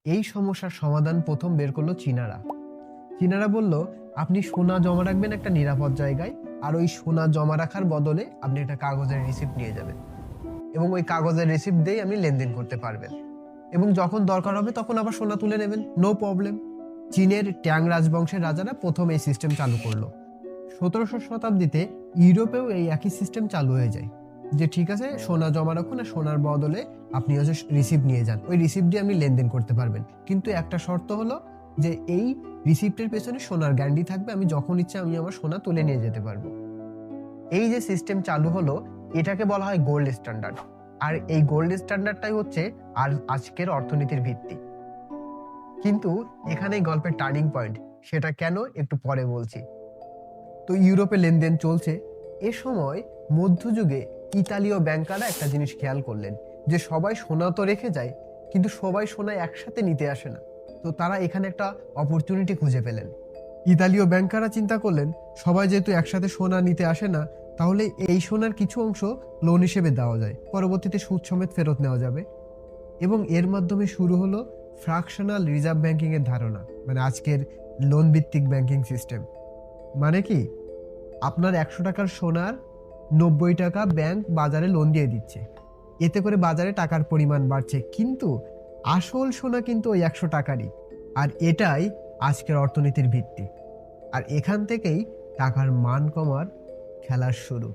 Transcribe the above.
এই সমস্যার সমাধান প্রথম বের করলো চীনারা। চীনারা বলল, আপনি সোনা জমা রাখবেন একটা নিরাপদ জায়গায়, আর ওই সোনা জমা রাখার বদলে আপনি একটা কাগজের রিসিপ্ট নিয়ে যাবেন, এবং ওই কাগজের রিসিপ্ট দিয়েই আপনি লেনদেন করতে পারবেন, এবং যখন দরকার হবে তখন আবার সোনা তুলে নেবেন, নো প্রবলেম। চীনের ট্যাং রাজবংশের রাজারা প্রথম এই সিস্টেম চালু করলো। 17শো শতাব্দীতে ইউরোপেও এই একই সিস্টেম চালু হয়ে যায়, যে ঠিক আছে সোনা জমা রাখুন আর সোনার বদলে আপনি হচ্ছে রিসিপ্ট নিয়ে যান, ওই রিসিপ্ট দিয়ে আপনি লেনদেন করতে পারবেন, কিন্তু একটা শর্ত হলো যে এই রিসিপ্টের পেছনে সোনার গ্যারান্টি থাকবে, আমি যখন ইচ্ছা আমি আমার সোনা তুলে নিয়ে যেতে পারবো। এই যে সিস্টেম চালু হলো, এটাকে বলা হয় গোল্ড স্ট্যান্ডার্ড। আর এই গোল্ড স্ট্যান্ডার্ডটাই হচ্ছে আর আজকের অর্থনীতির ভিত্তি। কিন্তু এখানেই গল্পের টার্নিং পয়েন্ট, সেটা কেন একটু পরে বলছি। তো ইউরোপে লেনদেন চলছে। এ সময় মধ্যযুগে ইতালীয় ব্যাংকাররা একটা জিনিস খেয়াল করলেন, যে সবাই সোনা তো রেখে যায়, কিন্তু সবাই সোনা একসাথে নিতে আসে না। তো তারা এখানে একটা অপরচুনিটি খুঁজে পেলেন। ইতালীয় ব্যাংকাররা চিন্তা করলেন, সবাই যেহেতু একসাথে সোনা নিতে আসে না, তাহলে এই সোনার কিছু অংশ লোন হিসেবে দেওয়া যায়, পরবর্তীতে সুদ সমেত ফেরত নেওয়া যাবে। এবং এর মাধ্যমে শুরু হলো ফ্র্যাকশনাল রিজার্ভ ব্যাংকিং এর ধারণা, মানে আজকের লোন ভিত্তিক ব্যাংকিং সিস্টেম। মানে কি, আপনার 100 টাকার সোনার 90 টাকা ব্যাংক বাজারে লোন দিয়ে দিচ্ছে, এতে করে বাজারে টাকার পরিমাণ বাড়ছে, কিন্তু আসল সোনা কিন্তু ওই 100 টাকারই। আর এটাই আজকের অর্থনীতির ভিত্তি। আর এখান থেকেই টাকার মান কমার খেলার শুরু।